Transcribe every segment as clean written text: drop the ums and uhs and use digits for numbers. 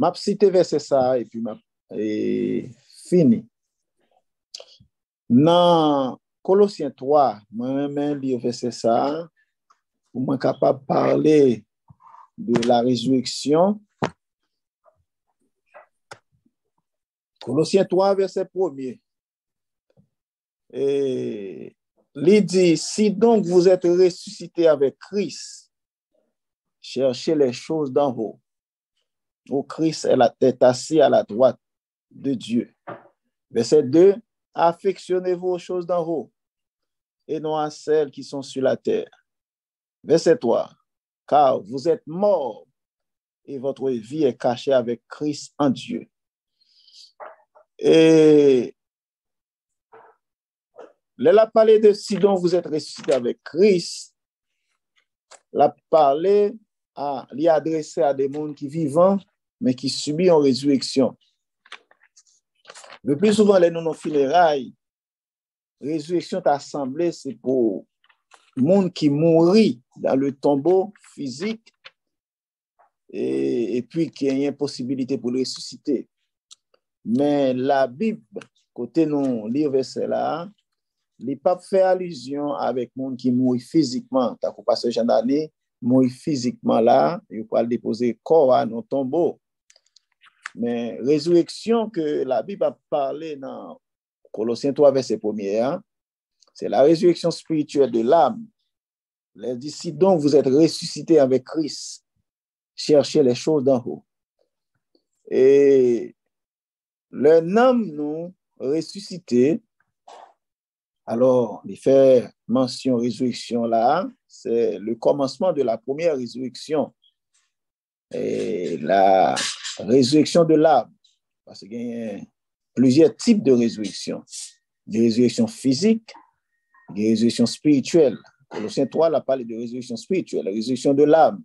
m'a cité verset ça et puis m'a fini. Dans Colossiens 3, moi-même lis verset ça, pour moi capable de parler de la résurrection. Colossiens 3, verset 1er. Et il dit, si donc vous êtes ressuscités avec Christ, cherchez les choses d'en haut, où Christ est assis à la droite de Dieu. Verset 2, affectionnez-vous aux choses d'en haut, et non à celles qui sont sur la terre. Verset 3, car vous êtes morts, et votre vie est cachée avec Christ en Dieu. Et là, la parlé de si donc vous êtes ressuscité avec Christ, la parlé à l'y adresser à des mondes qui vivants, mais qui subissent en résurrection. Le plus souvent, les non-funérailles, résurrection assemblée, c'est pour le monde qui mourit dans le tombeau physique et puis qui a une possibilité pour le ressusciter. Mais la Bible, côté nous lire verset là, les papes fait allusion avec monde qui mourit physiquement. T'as pas ce genre d'année, mourir physiquement là, il faut déposer corps dans le tombeau. Mais résurrection que la Bible a parlé dans Colossiens 3, verset 1er, c'est la résurrection spirituelle de l'âme. Elle dit, si donc vous êtes ressuscités avec Christ, cherchez les choses d'en haut. Et le nom nous ressuscité, alors il fait mention résurrection là, c'est le commencement de la première résurrection. Et la résurrection de l'âme, parce qu'il y a plusieurs types de résurrection. Des résurrections physiques, des résurrections spirituelles. Colossiens 3, là, parle de résurrection spirituelle, la résurrection de l'âme.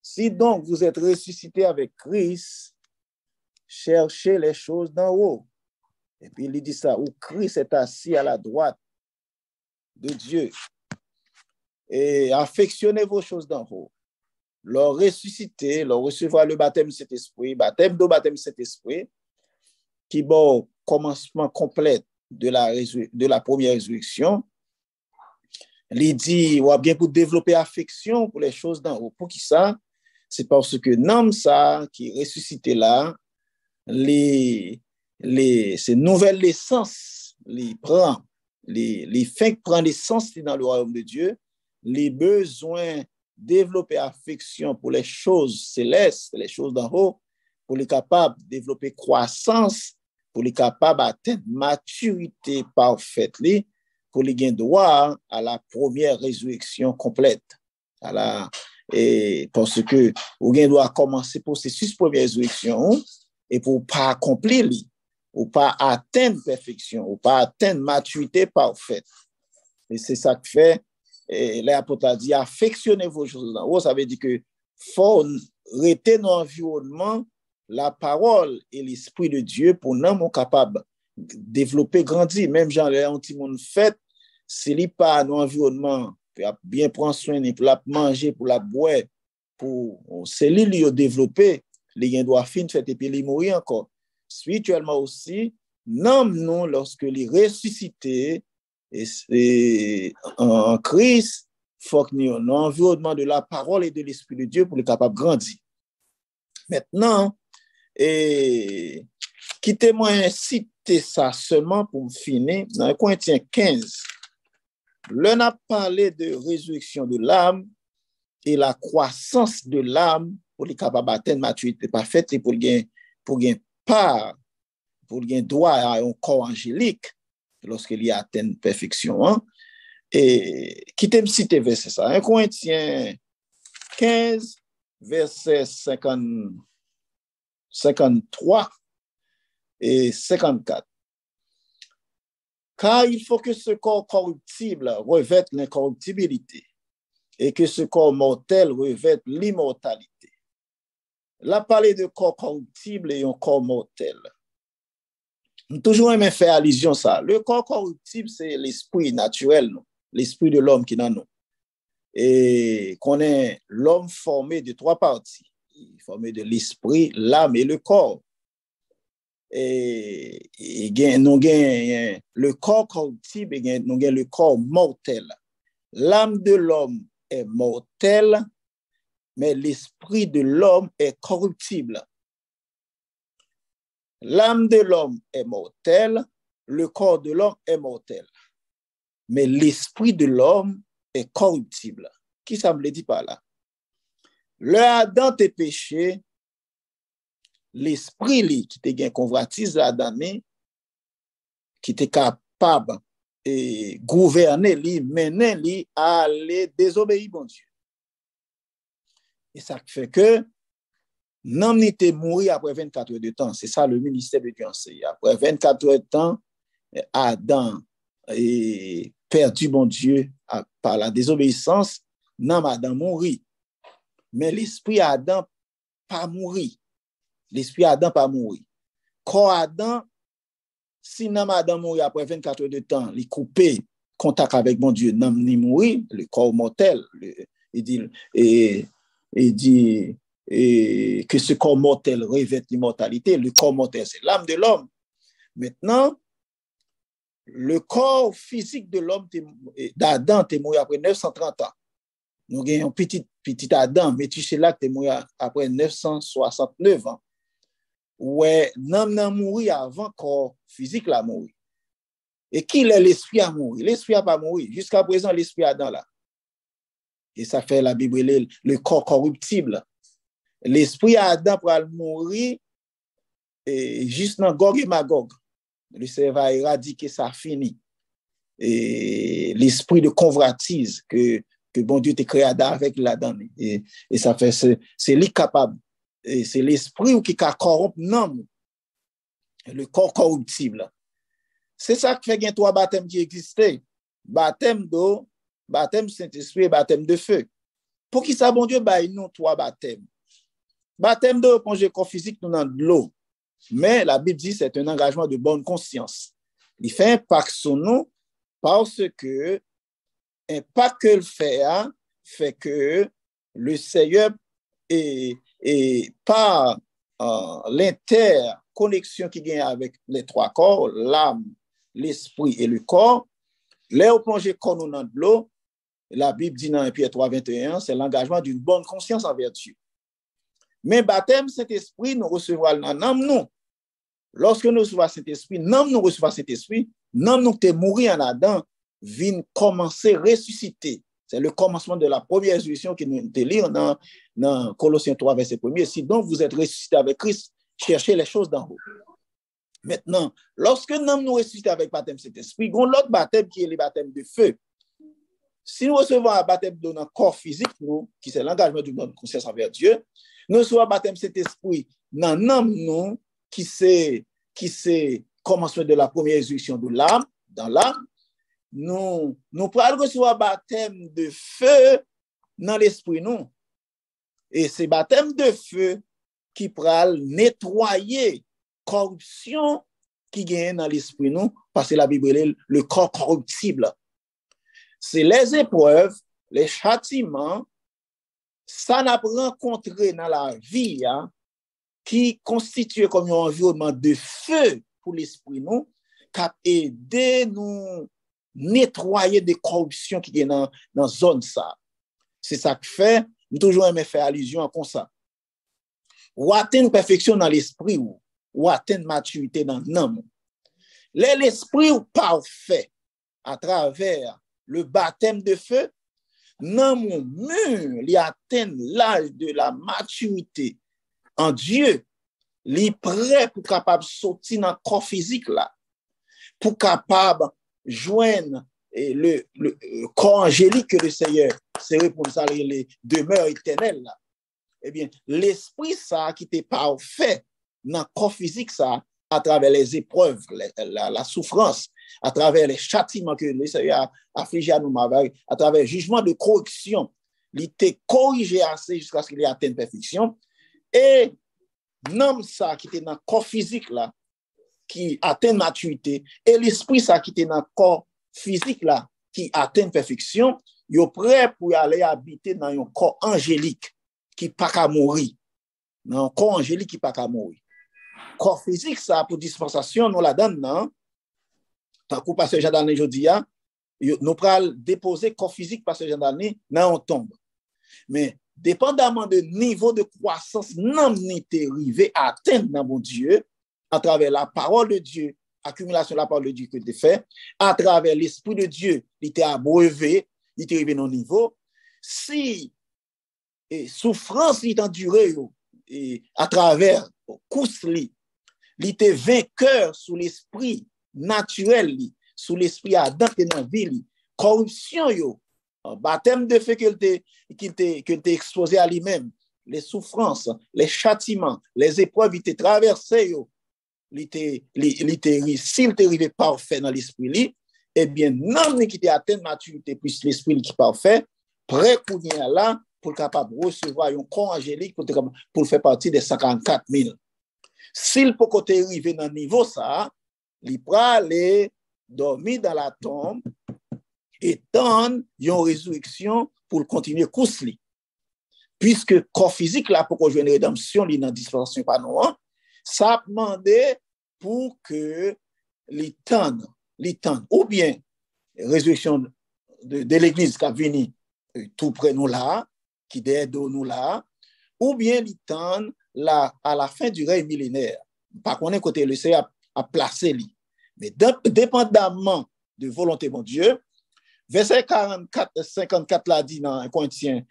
Si donc vous êtes ressuscité avec Christ, cherchez les choses d'en haut. Et puis il dit ça, où Christ est assis à la droite de Dieu. Et affectionnez vos choses d'en haut. Leur ressusciter, leur recevoir le baptême de cet esprit, baptême de cet esprit, qui bon commencement complet de la première résurrection. Il dit, ou bien pour développer affection pour les choses d'en haut. Pour qui ça? C'est parce que l'homme ça, qui est ressuscité là, ces nouvelles naissances, les faits qui prennent naissance dans le royaume de Dieu, les besoins développer affection pour les choses célestes, les choses d'en haut, pour les capables de développer croissance, pour les capables d'atteindre maturité parfaite, pour les gagner droit à la première résurrection complète. Et parce que vous gagnez droit à commencer le processus de première résurrection et pour pas accomplir, ou pas atteindre perfection, ou pas atteindre maturité parfaite. Et c'est ça que fait. Et l'apôtre a dit, affectionnez vos choses d'en haut. Ça veut dire que faut rester dans l'environnement, la parole et l'esprit de Dieu pour nous être capables de développer, grandir. Même genre, les anti-monde fait, c'est pas dans l'environnement, pour bien prendre soin, pour la manger, pour la boire, pour c'est lui développer, les gens doivent finir fait et puis les mourir encore. Spirituellement aussi, nous, lorsque les ressuscités, et en Christ, il faut que nous ayons l'environnement de la parole et de l'Esprit de Dieu pour être capable de grandir. Maintenant, quittez-moi citer ça seulement pour me finir. Dans Corinthiens 15, l'on a parlé de résurrection de l'âme et la croissance de l'âme pour être capable d'atteindre maturité parfaite et pour gagner part, pour gagner droit à un corps angélique. Lorsqu'il y a atteint perfection. Et qui t'aime citer verset ça? 1 Corinthiens 15, verset 53 et 54. Car il faut que ce corps corruptible revête l'incorruptibilité et que ce corps mortel revête l'immortalité. Là, parler de corps corruptible et un corps mortel. Toujours aimé faire allusion à ça. Le corps corruptible, c'est l'esprit naturel, l'esprit de l'homme qui est dans nous. Et qu'on est l'homme formé de trois parties. formé de l'esprit, l'âme et le corps. Et nous avons le corps corruptible et nous avons le corps mortel. L'âme de l'homme est mortelle, mais l'esprit de l'homme est corruptible. L'âme de l'homme est mortelle, le corps de l'homme est mortel, mais l'esprit de l'homme est corruptible. Qui ça me le dit par là? Le Adam te péché, l'esprit qui te gagne convoitise Adam, qui te capable de gouverner, mener à aller désobéir bon Dieu. Et ça fait que non ni te mourir après 24 heures de temps. C'est ça le ministère de Dieu enseigne. Après 24 heures de temps, Adam est perdu bon Dieu par la désobéissance. Non, Adam mourit. Mais l'esprit Adam pas mourir. L'esprit Adam pas mourir. Corps Adam, si non Adam mourir après 24 heures de temps, il coupé contact avec mon Dieu, non ni mourir, le corps mortel, il dit que ce corps mortel revêt l'immortalité. Le corps mortel, c'est l'âme de l'homme. Maintenant, le corps physique de l'homme d'Adam est mort après 930 ans. Nous avons un petit Adam, mais tu sais là que est mort après 969 ans. Ouais, l'homme n'a mouru avant le corps physique l'a mouru. Et qui est l'esprit à mourir? L'esprit n'a pas mouru. Jusqu'à présent, l'esprit Adam là. Et ça fait la Bible, le corps corruptible. L'esprit Adam pour mourir juste dans Gog et Magog. Le Seigneur va éradiquer ça fini. Et l'esprit de convoitise que bon Dieu t'a créé Adam avec l'Adam. Et ça fait, c'est lui capable. Et c'est l'esprit qui corrompt l'homme. Le corps corruptible. C'est ça qui fait qu'il y a 3 baptêmes qui existaient. Baptême d'eau, baptême Saint-Esprit et baptême de feu. Pour qui ça, bon Dieu, nous 3 baptêmes. Baptême d'eau, plongée corps physique, nous dans de l'eau. Mais la Bible dit que c'est un engagement de bonne conscience. Il fait impact sur nous parce que l'impact que le fait que le Seigneur et par l'interconnexion qu'il y a avec les 3 corps, l'âme, l'esprit et le corps, là où plonger corps nous dans de l'eau, la Bible dit dans 1 Pierre 3:21, c'est l'engagement d'une bonne conscience envers Dieu. Mais baptême Saint-Esprit, nous recevons dans nous. Lorsque nous recevons Saint-Esprit, nous recevons Saint-Esprit, nous te mourir en Adam, vient commencer à ressusciter. C'est le commencement de la première résurrection qui nous te lit dans Colossiens 3, verset 1er. Si donc vous êtes ressuscité avec Christ, cherchez les choses d'en haut. Maintenant, lorsque nous ressuscitons avec baptême Saint-Esprit, il y a l'autre baptême qui est le baptême de feu. Si nous recevons un baptême de notre corps physique, qui c'est l'engagement de notre conscience envers Dieu, nous recevons un baptême Saint-Esprit dans nous, qui c'est commencement de la première résurrection de l'âme, dans l'âme. Nous pourrons recevoir un baptême de feu dans l'esprit, nous. Et c'est baptême de feu qui pourra nettoyer corruption qui gagne dans l'esprit, nous, parce que la Bible est le corps corruptible. C'est les épreuves, les châtiments, ça n'a pas rencontré dans la vie, qui constitue comme un environnement de feu pour l'esprit, nous, qui a aidé nous nettoyer des corruptions qui sont dans la zone ça. C'est ça que fait, nous toujours aimé faire allusion à ça. Ou atteindre perfection dans l'esprit, ou atteindre maturité dans l'âme. L'esprit parfait à travers le baptême de feu, dans mon mur, il atteint l'âge de la maturité en Dieu. Il est prêt pour capable sortir dans le corps physique là, pour capable joindre le corps angélique que le Seigneur, c'est pour ça les demeures éternelles là. Eh bien, l'esprit ça qui était parfait dans le corps physique ça, à travers les épreuves, la souffrance, à travers les châtiments que le Seigneur a affligé à nous, à travers le jugement de correction, il était corrigé assez jusqu'à ce qu'il atteigne perfection. Et l'homme ça qui était dans le corps physique là, qui atteint maturité, et l'esprit ça qui était dans le corps physique là, qui atteint perfection, il est prêt pour aller habiter dans un corps angélique qui n'a pas qu'à mourir. dans le corps angélique qui pas qu'à mourir. Corps physique, ça, pour dispensation, nous la donne, non? Tant que pasteur Jean d'année, je dis, nous prenons déposer corps physique, pasteur Jean d'année, non, on tombe. Mais, dépendamment du niveau de croissance, non, nous arrivé à atteindre dans mon Dieu, à travers la parole de Dieu, accumulation de la parole de Dieu que tu fais, à travers l'Esprit de Dieu, il était abreuvé, il était arrivé dans le niveau. Si souffrance il enduré à travers course il était vainqueur sous l'esprit naturel sous l'esprit Adam qui est dans la vie corruption baptême de fait qu'il était exposé à lui-même les souffrances les châtiments les épreuves il était traversé il était s'il était arrivé parfait dans l'esprit eh bien non qui était atteint maturité puis l'esprit qui est parfait prêt pour là pour capable recevoir un corps angélique pour faire partie des 54 000. S'il peut côté arriver dans le niveau ça, il peut aller dormir dans la tombe et tendre une résurrection pour continuer course li. Puisque le corps physique là pour jouer une rédemption li dans dispensation pas non, ça demandé pour que les tende ou bien résurrection de l'église qui a venu tout près nous là qui derrière nous là, ou bien il tend à la fin du règne millénaire. Par contre, côté le Seigneur a placé lui. Mais dépendamment de volonté de Dieu, verset 44 là dit dans Corinthiens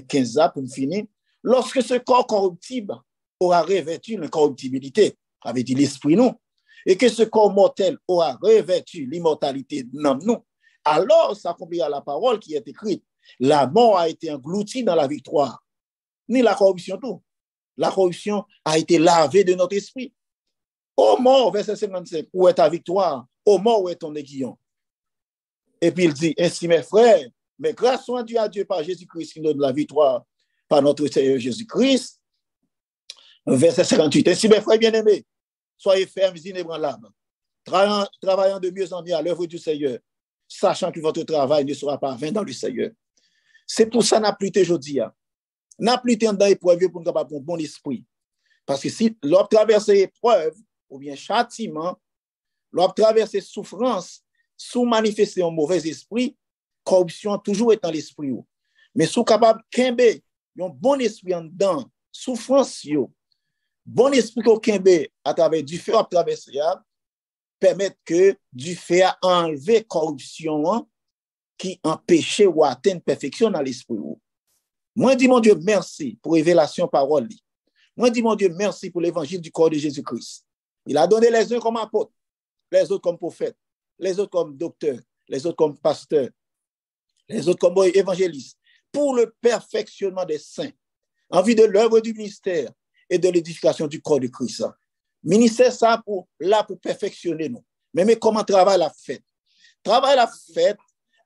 15 pour finir, lorsque ce corps corruptible aura revêtu l'incorruptibilité, avait dit l'esprit nous, et que ce corps mortel aura revêtu l'immortalité dans nous, alors s'accomplira la parole qui est écrite. La mort a été engloutie dans la victoire. Ni la corruption tout. La corruption a été lavée de notre esprit. Ô mort, verset 55, où est ta victoire? Ô mort, où est ton aiguillon? Et puis il dit, ainsi mes frères, mais grâce soit Dieu à Dieu par Jésus-Christ qui nous donne la victoire par notre Seigneur Jésus-Christ. Verset 58, ainsi mes frères bien-aimés, soyez fermes, inébranlables, travaillant de mieux en mieux à l'œuvre du Seigneur, sachant que votre travail ne sera pas vain dans le Seigneur. C'est pour ça qu'on n'a plus été aujourd'hui. N'a plus été dans l'épreuve pour nous avoir un bon esprit. Parce que si l'on traverse l'épreuve, ou bien châtiment, l'on traverse souffrance, sous manifester un mauvais esprit, corruption toujours est dans l'esprit. Mais sous capable de un bon esprit en dedans, souffrance, bon esprit qu'on kembe à travers du feu à traverser, permettre que du feu a enlevé corruption qui empêchait ou atteindre perfection dans l'esprit. Moi, dis mon Dieu, merci pour révélation parole. Moi, dis mon Dieu, merci pour l'évangile du corps de Jésus-Christ. Il a donné les uns comme apôtres, les autres comme prophètes, les autres comme docteurs, les autres comme pasteurs, les autres comme évangélistes, pour le perfectionnement des saints, en vue de l'œuvre du ministère et de l'édification du corps de Christ. Ministère, ça, pour perfectionner nous. Mais comment travail la fait? Travail la fait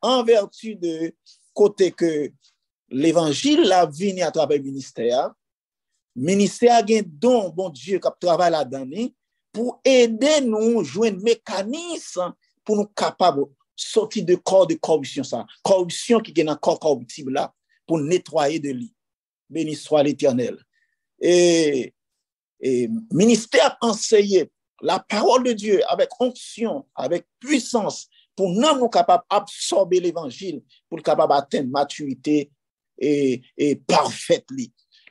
en vertu de côté que l'évangile l'a venu à travers le ministère. Ministère a un don, bon Dieu, qui travaille là-dedans pour aider nous à jouer un mécanisme pour nous capables de sortir de corps de corruption. Ça. Corruption qui est dans le corps corruptible là, pour nettoyer de lui. Béni soit l'Éternel. Et ministère enseigné la parole de Dieu avec onction, avec puissance, pour nous capables d'absorber l'évangile, pour capable d'atteindre maturité et parfaite.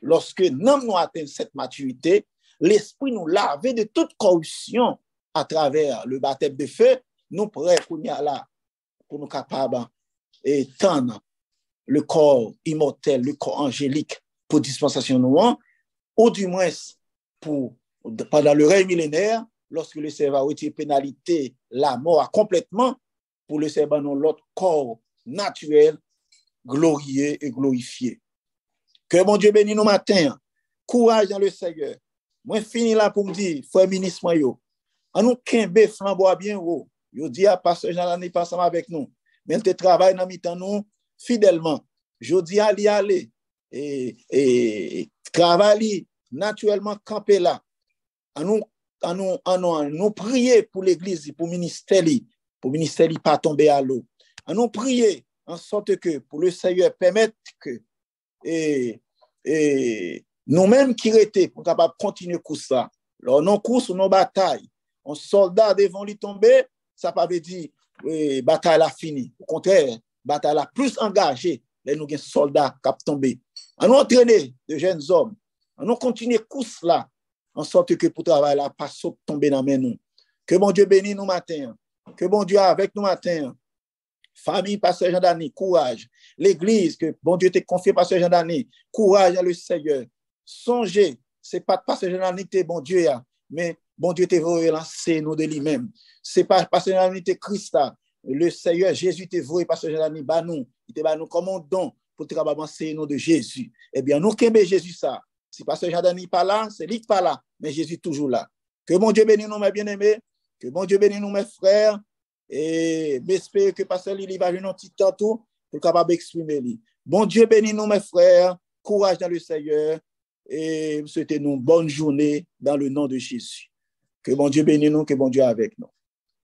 Lorsque nous atteignons cette maturité, l'esprit nous lave de toute corruption à travers le baptême de feu, nous prêts pour nous capables d'étendre le corps immortel, le corps angélique pour dispensation nous, ou du moins pendant le règne millénaire, lorsque le Seigneur va retirer pénalité, la mort complètement, pour le Seigneur dans l'autre corps naturel, glorieux et glorifié. Que mon Dieu bénisse nous matin. Courage dans le Seigneur. Moi, fini là pour me dire, frère ministre, en nous kembe flamboie bien haut. Je dis à pasteur Jean n'est pas ensemble avec nous. Mais il te travaille dans mi-temps nous fidèlement. Je dis à lui aller et travailler naturellement camper là. En nous prier pour l'église, pour le ministère pas tomber à l'eau. En nous prier en sorte que pour le Seigneur permettre que Nous-mêmes qui étions pour capable continuer course ça. Alors, non course, non bataille. Un soldat devant lui tomber, ça pas veut dire bataille a fini. Au contraire, bataille a plus engagé. Là, nous avons soldats qui ont tombé. On nous entraîner de jeunes hommes. On nous continuer course là, en sorte que pour travailler là, pas tomber dans les mains nous. Que bon Dieu bénisse nous matin. Que bon Dieu avec nous matin. Famille, pasteur Jean Dany, courage. L'église, que bon Dieu t'ait confié, pasteur Jean Dany, courage à le Seigneur. Songez, c'est pas pasteur Jean Dany qui est bon Dieu, mais bon Dieu t'est relancé nous de lui-même. C'est pas pasteur Jean Dany qui est Christ, le Seigneur Jésus t'est voué, pasteur Jean Dany, il t'est nous comme un don pour travailler nous de Jésus. Eh bien, nous qui aimons Jésus ça. Si pasteur Jean Dany pas là, c'est lui qui pas là, mais Jésus toujours là. Que bon Dieu bénisse nous, mes bien-aimés. Que bon Dieu bénisse nous, mes frères. Et j'espère que pasteur Lili va venir un petit temps tout pour capable d'exprimer lui. Bon Dieu bénisse nous, mes frères. Courage dans le Seigneur. Et souhaitez-nous une bonne journée dans le nom de Jésus. Que bon Dieu bénisse nous, que bon Dieu avec nous.